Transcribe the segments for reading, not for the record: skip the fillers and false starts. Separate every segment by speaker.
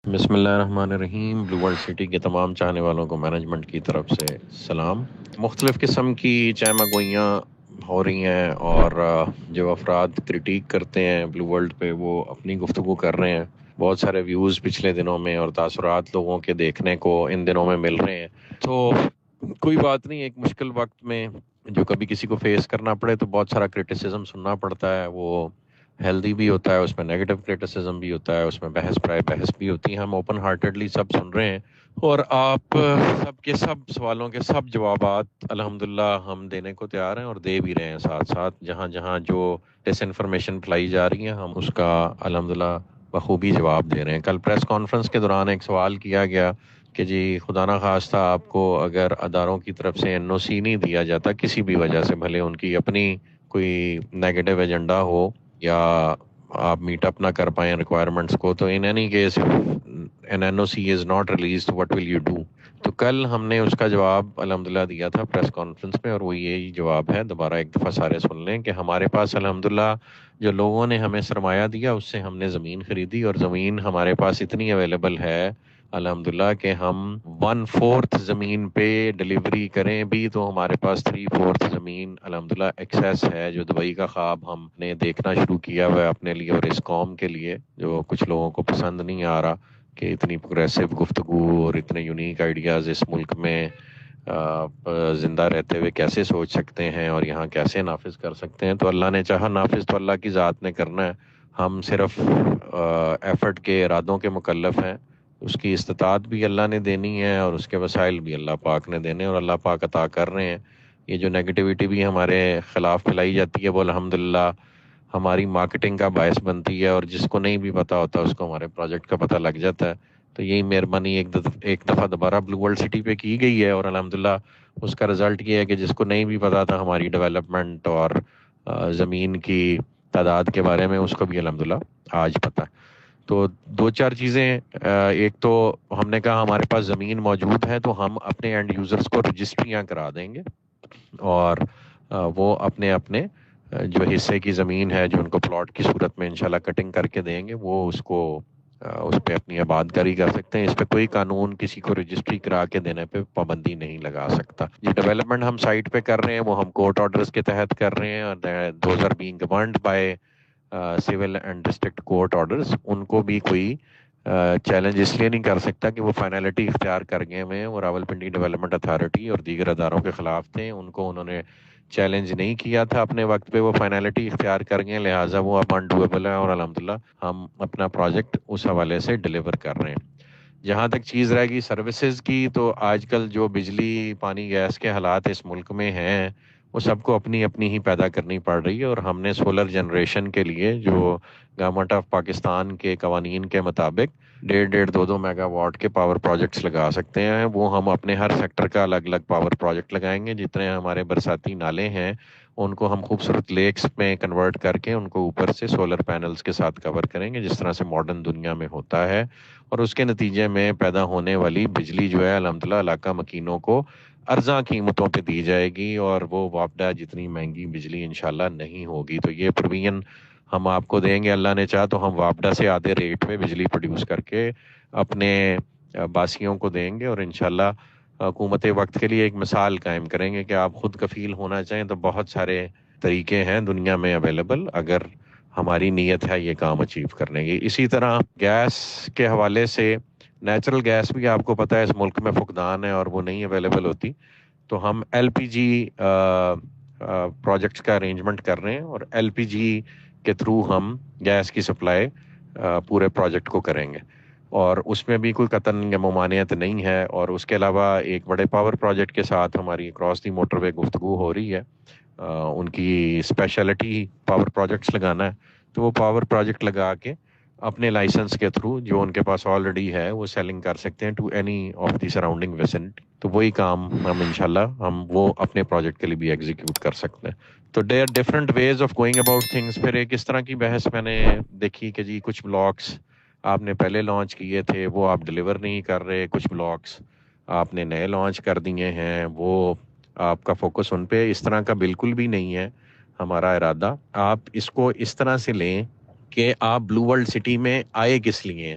Speaker 1: بسم اللہ الرحمن الرحیم۔ بلو ورلڈ سٹی کے تمام چاہنے والوں کو مینجمنٹ کی طرف سے سلام۔ مختلف قسم کی چائمہ گوئیاں ہو رہی ہیں اور جو افراد کرٹیک کرتے ہیں بلو ورلڈ پہ وہ اپنی گفتگو کر رہے ہیں۔ بہت سارے ویوز پچھلے دنوں میں اور تاثرات لوگوں کے دیکھنے کو ان دنوں میں مل رہے ہیں، تو کوئی بات نہیں۔ ایک مشکل وقت میں جو کبھی کسی کو فیس کرنا پڑے تو بہت سارا کرٹیسزم سننا پڑتا ہے، وہ ہیلدی بھی ہوتا ہے، اس میں نیگیٹو کرٹیسزم بھی ہوتا ہے، اس میں بحث پرائے بحث بھی ہوتی ہے۔ ہم اوپن ہارٹیڈلی سب سن رہے ہیں اور آپ سب کے سب سوالوں کے سب جوابات الحمدللہ ہم دینے کو تیار ہیں اور دے بھی رہے ہیں ساتھ ساتھ۔ جہاں جہاں جو ڈس انفارمیشن پھیلائی جا رہی ہے ہم اس کا الحمدللہ بخوبی جواب دے رہے ہیں۔ کل پریس کانفرنس کے دوران ایک سوال کیا گیا کہ جی خدا نہ خواستہ آپ کو اگر اداروں کی طرف سے این او سی نہیں دیا جاتا کسی بھی وجہ سے، بھلے ان کی اپنی کوئی نیگیٹو ایجنڈا ہو یا آپ میٹ اپ نہ کر پائیں ریکوائرمنٹس کو، تو in any case N N O C is not released what will you do? تو کل ہم نے اس کا جواب الحمدللہ دیا تھا پریس کانفرنس میں، اور وہ یہی جواب ہے۔ دوبارہ ایک دفعہ سارے سن لیں کہ ہمارے پاس الحمدللہ جو لوگوں نے ہمیں سرمایہ دیا اس سے ہم نے زمین خریدی، اور زمین ہمارے پاس اتنی اویلیبل ہے الحمدللہ کہ ہم 1/4 زمین پہ ڈلیوری کریں بھی تو ہمارے پاس 3/4 زمین الحمدللہ ایکسیس ہے، جو دبئی کا خواب ہم نے دیکھنا شروع کیا ہوا ہے اپنے لیے اور اس قوم کے لیے، جو کچھ لوگوں کو پسند نہیں آ رہا کہ اتنی پروگریسو گفتگو اور اتنے یونیک آئیڈیاز اس ملک میں زندہ رہتے ہوئے کیسے سوچ سکتے ہیں اور یہاں کیسے نافذ کر سکتے ہیں۔ تو اللہ نے چاہا نافذ تو اللہ کی ذات نے کرنا ہے، ہم صرف ایفرٹ کے ارادوں کے مکلف ہیں۔ اس کی استطاعت بھی اللہ نے دینی ہے اور اس کے وسائل بھی اللہ پاک نے دینے، اور اللہ پاک عطا کر رہے ہیں۔ یہ جو نیگیٹیوٹی بھی ہمارے خلاف پھیلائی جاتی ہے وہ الحمدللہ ہماری مارکیٹنگ کا باعث بنتی ہے، اور جس کو نہیں بھی پتا ہوتا اس کو ہمارے پروجیکٹ کا پتہ لگ جاتا ہے۔ تو یہی مہربانی ایک دفعہ دوبارہ بلو ورلڈ سٹی پہ کی گئی ہے، اور الحمدللہ اس کا رزلٹ یہ ہے کہ جس کو نہیں بھی پتا تھا ہماری ڈیولپمنٹ اور زمین کی تعداد کے بارے میں، اس کو بھی الحمدللہ آج پتہ۔ تو دو چار چیزیں، ایک تو ہم نے کہا ہمارے پاس زمین موجود ہے تو ہم اپنے اینڈ یوزرز کو رجسٹریاں کرا دیں گے، اور وہ اپنے اپنے جو حصے کی زمین ہے جو ان کو پلاٹ کی صورت میں انشاءاللہ کٹنگ کر کے دیں گے، وہ اس کو اس پہ اپنی آباد کاری کر سکتے ہیں۔ اس پہ کوئی قانون کسی کو رجسٹری کرا کے دینے پہ پابندی نہیں لگا سکتا۔ جو ڈیولپمنٹ ہم سائٹ پہ کر رہے ہیں وہ ہم کورٹ آرڈرز کے تحت کر رہے ہیں، اور those are being governed by civil and district court orders. ان کو بھی کوئی چیلنج اس لیے نہیں کر سکتا کہ وہ فائنلٹی اختیار کر گئے ہوئے ہیں، وہ راولپنڈی ڈیولپمنٹ اتھارٹی اور دیگر اداروں کے خلاف تھے، ان کو انہوں نے چیلنج نہیں کیا تھا اپنے وقت پہ، وہ فائنلٹی اختیار کر گئے، لہٰذا وہ اب انڈویبل ہے، اور الحمدللہ ہم اپنا پروجیکٹ اس حوالے سے ڈیلیور کر رہے ہیں۔ جہاں تک چیز رہے گی سروسز کی، تو آج کل جو بجلی پانی گیس کے حالات اس ملک میں ہیں وہ سب کو اپنی اپنی ہی پیدا کرنی پڑ رہی ہے، اور ہم نے سولر جنریشن کے لیے جو گورنمنٹ آف پاکستان کے قوانین کے مطابق 1.5 میگا واٹ کے پاور پروجیکٹس لگا سکتے ہیں، وہ ہم اپنے ہر سیکٹر کا الگ الگ پاور پروجیکٹ لگائیں گے۔ جتنے ہمارے برساتی نالے ہیں ان کو ہم خوبصورت لیکس میں کنورٹ کر کے ان کو اوپر سے سولر پینلز کے ساتھ کور کریں گے، جس طرح سے ماڈرن دنیا میں ہوتا ہے، اور اس کے نتیجے میں پیدا ہونے والی بجلی جو ہے الحمدللہ علاقہ مکینوں کو ارزاں قیمتوں پہ دی جائے گی، اور وہ وابڈہ جتنی مہنگی بجلی انشاءاللہ نہیں ہوگی۔ تو یہ پروین ہم آپ کو دیں گے، اللہ نے چاہا تو ہم وابڈہ سے آدھے ریٹ پہ بجلی پروڈیوس کر کے اپنے باسیوں کو دیں گے، اور انشاءاللہ حکومت وقت کے لیے ایک مثال قائم کریں گے کہ آپ خود کفیل ہونا چاہیں تو بہت سارے طریقے ہیں دنیا میں اویلیبل، اگر ہماری نیت ہے یہ کام اچیو کرنے کی۔ اسی طرح گیس کے حوالے سے نیچرل گیس بھی آپ کو پتہ ہے اس ملک میں فقدان ہے اور وہ نہیں اویلیبل ہوتی، تو ہم ایل پی جی پروجیکٹس کا ارینجمنٹ کر رہے ہیں، اور ایل پی جی کے تھرو ہم گیس کی سپلائی پورے پروجیکٹ کو کریں گے، اور اس میں بھی کوئی قطن یا ممانعت نہیں ہے۔ اور اس کے علاوہ ایک بڑے پاور پروجیکٹ کے ساتھ ہماری کراس دی موٹر وے گفتگو ہو رہی ہے، ان کی اسپیشلٹی پاور پروجیکٹس لگانا ہے، تو وہ پاور پروجیکٹ لگا کے اپنے لائسنس کے تھرو جو ان کے پاس آلریڈی ہے وہ سیلنگ کر سکتے ہیں to any of the surrounding vicinity. تو وہی کام ہم انشاءاللہ ہم وہ اپنے پروجیکٹ کے لیے بھی ایگزیکیوٹ کر سکتے ہیں۔ تو there different ways of going about things. پھر ایک اس طرح کی بحث میں نے دیکھی کہ جی کچھ بلاکس آپ نے پہلے لانچ کیے تھے وہ آپ ڈلیور نہیں کر رہے، کچھ بلاکس آپ نے نئے لانچ کر دیے ہیں وہ آپ کا فوکس ان پہ، اس طرح کا بالکل بھی نہیں ہے ہمارا ارادہ۔ آپ اس کو اس طرح سے لیں کہ آپ بلو ورلڈ سٹی میں آئے کس لیے ہیں۔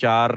Speaker 1: 4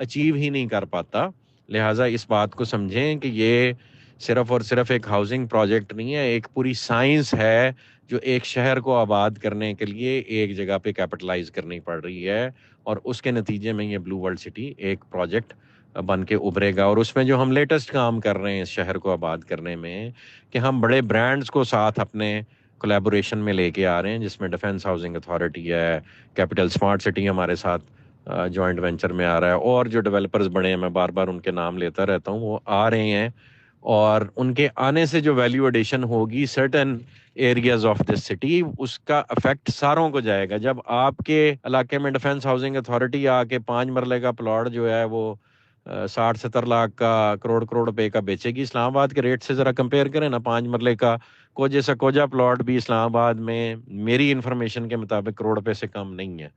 Speaker 1: اچیو ہی نہیں کر پاتا. لہٰذا اس بات کو سمجھیں کہ یہ صرف اور صرف ایک ہاؤسنگ پروجیکٹ نہیں ہے, ایک پوری سائنس ہے جو ایک شہر کو آباد کرنے کے لیے ایک جگہ پہ کیپٹلائز کرنی پڑ رہی ہے, اور اس کے نتیجے میں یہ بلو ورلڈ سٹی ایک پروجیکٹ بن کے ابھرے گا. اور اس میں جو ہم لیٹسٹ کام کر رہے ہیں اس شہر کو آباد کرنے میں, کہ ہم بڑے برانڈز کو ساتھ اپنے کولیبوریشن میں لے کے آ رہے ہیں, جس میں ڈیفنس ہاؤسنگ اتھارٹی ہے, کیپٹل اسمارٹ سٹی ہمارے ساتھ جوائنٹ وینچر میں آ رہا ہے, اور جو ڈیولپرز بڑے ہیں, میں بار بار ان کے نام لیتا رہتا ہوں, وہ آ رہے ہیں. اور ان کے آنے سے جو ویلیو ایڈیشن ہوگی certain areas of this city, اس کا افیکٹ ساروں کو جائے گا. جب آپ کے علاقے میں ڈیفنس ہاؤسنگ اتھارٹی آ کے 5 مرلے کا پلاٹ جو ہے وہ 60-70 لاکھ کا کروڑ روپے کا بیچے گی, اسلام آباد کے ریٹ سے ذرا کمپیئر کریں نا. 5 مرلے کا کوجے سکوجا پلاٹ بھی اسلام آباد میں میری انفارمیشن کے مطابق کروڑ روپے سے کم نہیں ہے,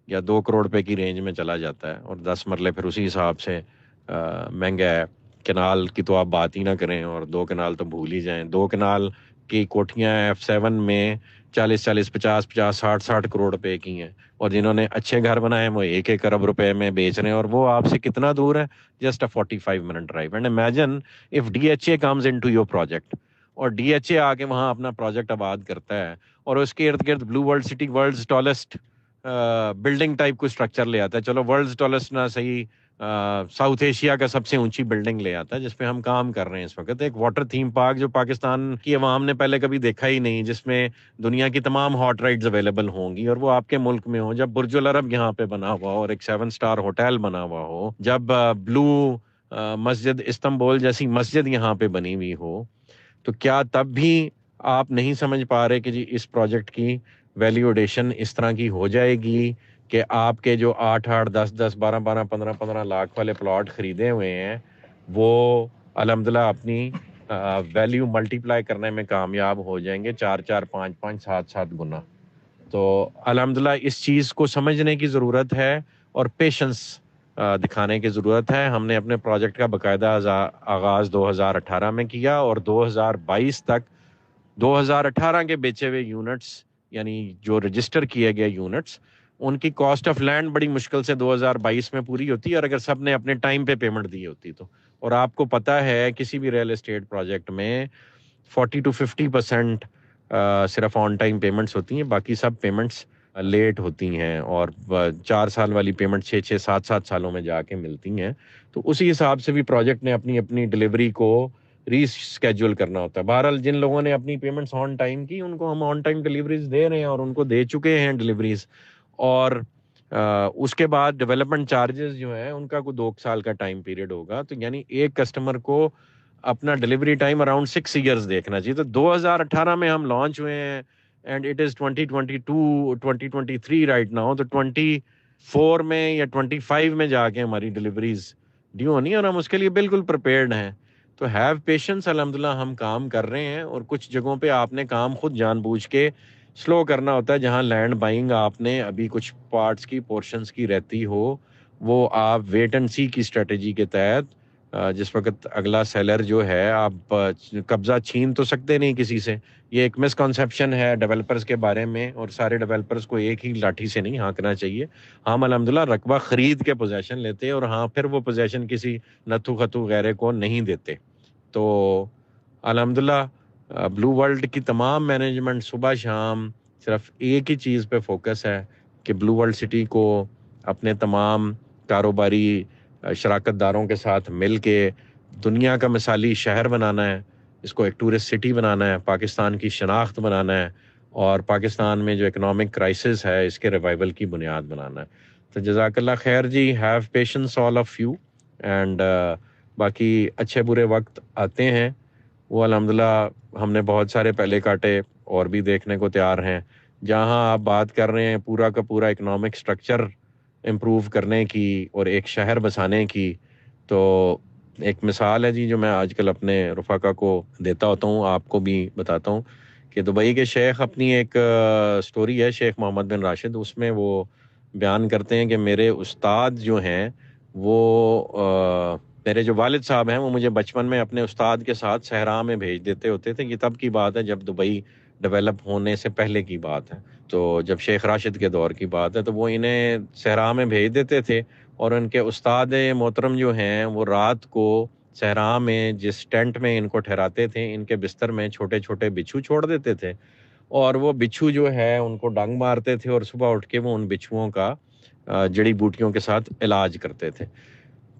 Speaker 1: یا 2 کروڑ روپے کی رینج میں چلا جاتا ہے, اور 10 مرلے پھر اسی حساب سے مہنگا ہے. کنال کی تو آپ بات ہی نہ کریں, اور 2 کنال تو بھول ہی جائیں. 2 کنال کی کوٹھیاں F7 میں 40 50 کروڑ روپے کی ہیں, اور جنہوں نے اچھے گھر بنائے ہیں وہ 1 ارب روپے میں بیچ رہے ہیں, اور وہ آپ سے کتنا دور ہے, just 45 minute drive. And imagine if DHA comes into your project, اور DHA آ کے وہاں اپنا پروجیکٹ آباد کرتا ہے, اور اس کے ارد گرد blue world city world's tallest building type کو اسٹرکچر لے آتا ہے. چلو ورلڈز ٹالسٹ نہ صحیح, ساؤتھ ایشیا کا سب سے اونچی بلڈنگ لے آتا ہے, جس پہ ہم کام کر رہے ہیں اس وقت. ایک واٹر تھیم پارک جو پاکستان کی عوام نے پہلے کبھی دیکھا ہی نہیں, جس میں دنیا کی تمام ہاٹ رائڈز اویلیبل ہوں گی, اور وہ آپ کے ملک میں ہوں. جب برج العرب یہاں پہ بنا ہوا ہو, اور ایک 7 اسٹار ہوٹل بنا ہوا ہو, جب بلو مسجد استنبول جیسی مسجد یہاں پہ بنی ہوئی ہو, تو کیا تب بھی آپ نہیں سمجھ پا رہے کہ جی اس پروجیکٹ کی ویلیو ایڈیشن اس طرح کی ہو جائے گی کہ آپ کے جو 8 10 12 15 لاکھ والے پلاٹ خریدے ہوئے ہیں, وہ الحمدللہ اپنی ویلیو ملٹیپلائی کرنے میں کامیاب ہو جائیں گے 4 5 7 گنا. تو الحمدللہ اس چیز کو سمجھنے کی ضرورت ہے, اور پیشنس دکھانے کی ضرورت ہے. ہم نے اپنے پروجیکٹ کا باقاعدہ آغاز 2018 میں کیا, اور 2022 تک 2018 کے بیچے ہوئے یونٹس, یعنی جو رجسٹر کیے گئے یونٹس, ان کی کاسٹ آف لینڈ بڑی مشکل سے 2022 میں پوری ہوتی ہے, اور اگر سب نے اپنے ٹائم پہ پیمنٹ دی ہوتی تو. اور آپ کو پتہ ہے کسی بھی ریئل اسٹیٹ پروجیکٹ میں 40 to 50% صرف آن ٹائم پیمنٹس ہوتی ہیں, باقی سب پیمنٹس لیٹ ہوتی ہیں, اور 4 سال والی پیمنٹ 6 7 سالوں میں جا کے ملتی ہیں. تو اسی حساب سے بھی پروجیکٹ نے اپنی ڈلیوری کو ری اسکیجول کرنا ہوتا ہے. بہرحال جن لوگوں نے اپنی پیمنٹس آن ٹائم کی, ان کو ہم آن ٹائم ڈلیوریز دے رہے ہیں, اور ان کو دے چکے ہیں ڈلیوریز. اور اس کے بعد ڈیولپمنٹ چارجز جو ہیں ان کا کوئی 2 سال کا ٹائم پیریڈ ہوگا, تو یعنی ایک کسٹمر کو اپنا ڈلیوری ٹائم اراؤنڈ 6 ایئرز دیکھنا چاہیے. تو 2018 میں ہم لانچ ہوئے ہیں, and it is 2023 right now. تو 24 میں یا 25 میں جا کے ہماری ڈلیوریز ڈیو ہونی ہے, اور ہم اس کے لیے بالکل پریپیئرڈ ہیں. تو ہیو پیشنس, الحمدللہ ہم کام کر رہے ہیں. اور کچھ جگہوں پہ آپ نے کام خود جان بوجھ کے سلو کرنا ہوتا ہے, جہاں لینڈ بائنگ آپ نے ابھی کچھ پارٹس کی پورشنز کی رہتی ہو, وہ آپ ویٹ اینڈ سی کی اسٹریٹجی کے تحت, جس وقت اگلا سیلر جو ہے, آپ قبضہ چھین تو سکتے نہیں کسی سے. یہ ایک مسکنسیپشن ہے ڈیولپرز کے بارے میں, اور سارے ڈیولپرز کو ایک ہی لاٹھی سے نہیں ہانکنا چاہیے. ہم الحمدللہ رقبہ خرید کے پوزیشن لیتے ہیں, اور ہاں پھر وہ پوزیشن کسی نتھو خطو غیرے کو نہیں دیتے. تو الحمدللہ بلو ورلڈ کی تمام مینجمنٹ صبح شام صرف ایک ہی چیز پہ فوکس ہے کہ بلو ورلڈ سٹی کو اپنے تمام کاروباری شراکت داروں کے ساتھ مل کے دنیا کا مثالی شہر بنانا ہے, اس کو ایک ٹورسٹ سٹی بنانا ہے, پاکستان کی شناخت بنانا ہے, اور پاکستان میں جو اکنامک کرائسس ہے اس کے ریوائول کی بنیاد بنانا ہے. تو جزاک اللہ خیر جی, have patience all of you. And باقی اچھے برے وقت آتے ہیں, وہ الحمدللہ ہم نے بہت سارے پہلے کاٹے, اور بھی دیکھنے کو تیار ہیں. جہاں آپ بات کر رہے ہیں پورا کا پورا اکنامک سٹرکچر امپروو کرنے کی اور ایک شہر بسانے کی, تو ایک مثال ہے جی جو میں آج کل اپنے رفقا کو دیتا ہوتا ہوں, آپ کو بھی بتاتا ہوں, کہ دبئی کے شیخ اپنی ایک سٹوری ہے, شیخ محمد بن راشد, اس میں وہ بیان کرتے ہیں کہ میرے استاد جو ہیں وہ میرے جو والد صاحب ہیں وہ مجھے بچپن میں اپنے استاد کے ساتھ صحرا میں بھیج دیتے ہوتے تھے. یہ تب کی بات ہے جب دبئی ڈیولپ ہونے سے پہلے کی بات ہے, تو جب شیخ راشد کے دور کی بات ہے, تو وہ انہیں صحرا میں بھیج دیتے تھے, اور ان کے استاد محترم جو ہیں وہ رات کو صحرا میں جس ٹینٹ میں ان کو ٹھہراتے تھے ان کے بستر میں چھوٹے چھوٹے بچھو چھوڑ دیتے تھے، اور وہ بچھو جو ہے ان کو ڈنگ مارتے تھے اور صبح اٹھ کے وہ ان بچھوؤں کا جڑی بوٹیوں کے ساتھ علاج کرتے تھے۔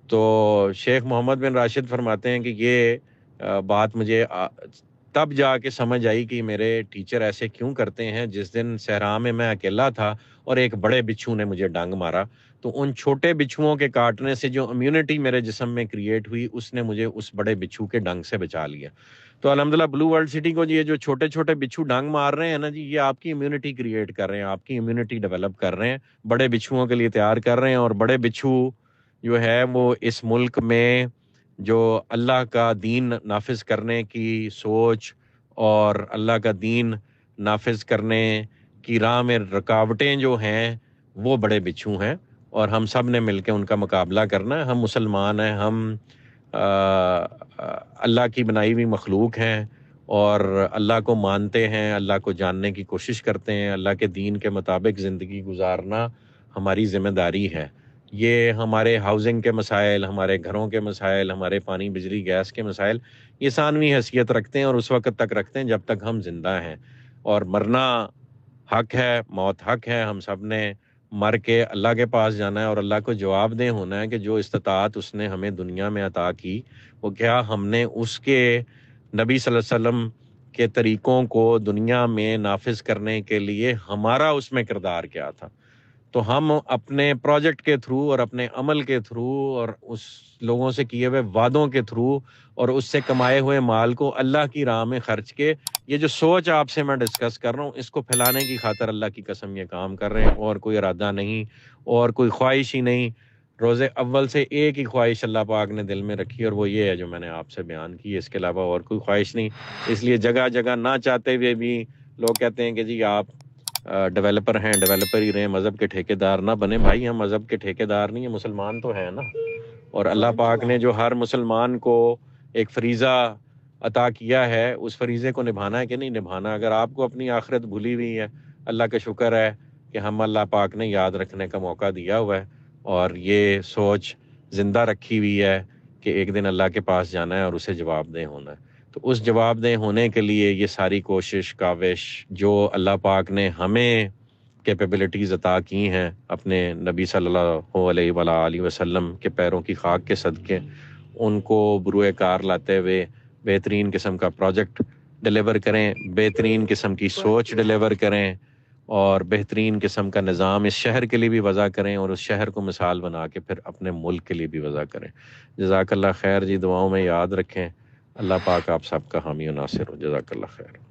Speaker 1: تو شیخ محمد بن راشد فرماتے ہیں کہ یہ بات مجھے تب جا کے سمجھ آئی کہ میرے ٹیچر ایسے کیوں کرتے ہیں۔ جس دن صحرا میں اکیلا تھا اور ایک بڑے بچھو نے مجھے ڈنگ مارا، تو ان چھوٹے بچھوؤں کے کاٹنے سے جو امیونٹی میرے جسم میں کریٹ ہوئی اس نے مجھے اس بڑے بچھو کے ڈنگ سے بچا لیا۔ تو الحمدللہ بلو ورلڈ سٹی کو یہ جو چھوٹے چھوٹے بچھو ڈنگ مار رہے ہیں نا جی، یہ آپ کی امیونٹی کریٹ کر رہے ہیں، آپ کی امیونٹی ڈیولپ کر رہے ہیں، بڑے بچھوؤں کے لیے تیار کر رہے ہیں۔ اور بڑے بچھو جو ہے وہ اس ملک میں جو اللہ کا دین نافذ کرنے کی سوچ اور اللہ کا دین نافذ کرنے کی راہ میں رکاوٹیں جو ہیں وہ بڑے بچھو ہیں، اور ہم سب نے مل کے ان کا مقابلہ کرنا ہے۔ ہم مسلمان ہیں، ہم اللہ کی بنائی ہوئی مخلوق ہیں اور اللہ کو مانتے ہیں، اللہ کو جاننے کی کوشش کرتے ہیں، اللہ کے دین کے مطابق زندگی گزارنا ہماری ذمہ داری ہے۔ یہ ہمارے ہاؤسنگ کے مسائل، ہمارے گھروں کے مسائل، ہمارے پانی بجلی گیس کے مسائل یہ ثانوی حیثیت رکھتے ہیں اور اس وقت تک رکھتے ہیں جب تک ہم زندہ ہیں، اور مرنا حق ہے، موت حق ہے۔ ہم سب نے مر کے اللہ کے پاس جانا ہے اور اللہ کو جواب دہ ہونا ہے کہ جو استطاعت اس نے ہمیں دنیا میں عطا کی وہ کیا ہم نے اس کے نبی صلی اللہ علیہ وسلم کے طریقوں کو دنیا میں نافذ کرنے کے لیے ہمارا اس میں کردار کیا تھا۔ تو ہم اپنے پروجیکٹ کے تھرو اور اپنے عمل کے تھرو اور اس لوگوں سے کیے ہوئے وعدوں کے تھرو اور اس سے کمائے ہوئے مال کو اللہ کی راہ میں خرچ کے، یہ جو سوچ آپ سے میں ڈسکس کر رہا ہوں اس کو پھیلانے کی خاطر اللہ کی قسم یہ کام کر رہے ہیں، اور کوئی ارادہ نہیں اور کوئی خواہش ہی نہیں۔ روز اول سے ایک ہی خواہش اللہ پاک نے دل میں رکھی اور وہ یہ ہے جو میں نے آپ سے بیان کی، اس کے علاوہ اور کوئی خواہش نہیں۔ اس لیے جگہ جگہ نہ چاہتے ہوئے بھی لوگ کہتے ہیں کہ جی آپ ڈیولپر ہیں، ڈیولپر ہی رہیں، مذہب کے ٹھیکیدار نہ بنے۔ بھائی ہم مذہب کے ٹھیکیدار نہیں ہیں، مسلمان تو ہیں نا، اور اللہ پاک نے جو ہر مسلمان کو ایک فریضہ عطا کیا ہے اس فریضے کو نبھانا ہے کہ نہیں نبھانا۔ اگر آپ کو اپنی آخرت بھولی ہوئی ہے، اللہ کا شکر ہے کہ ہم اللہ پاک نے یاد رکھنے کا موقع دیا ہوا ہے اور یہ سوچ زندہ رکھی ہوئی ہے کہ ایک دن اللہ کے پاس جانا ہے اور اسے جواب دہ ہونا ہے۔ تو اس جواب دہ ہونے کے لیے یہ ساری کوشش کاوش جو اللہ پاک نے ہمیں کیپیبلٹیز عطا کی ہیں اپنے نبی صلی اللہ علیہ وآلہ وسلم کے پیروں کی خاک کے صدقے، ان کو بروئے کار لاتے ہوئے بہترین قسم کا پروجیکٹ ڈیلیور کریں، بہترین قسم کی سوچ ڈیلیور کریں اور بہترین قسم کا نظام اس شہر کے لیے بھی وضع کریں اور اس شہر کو مثال بنا کے پھر اپنے ملک کے لیے بھی وضع کریں۔ جزاک اللہ خیر جی، دعاؤں میں یاد رکھیں۔ اللہ پاک آپ سب کا حامی و ناصر ہو۔ جزاک اللہ خیر۔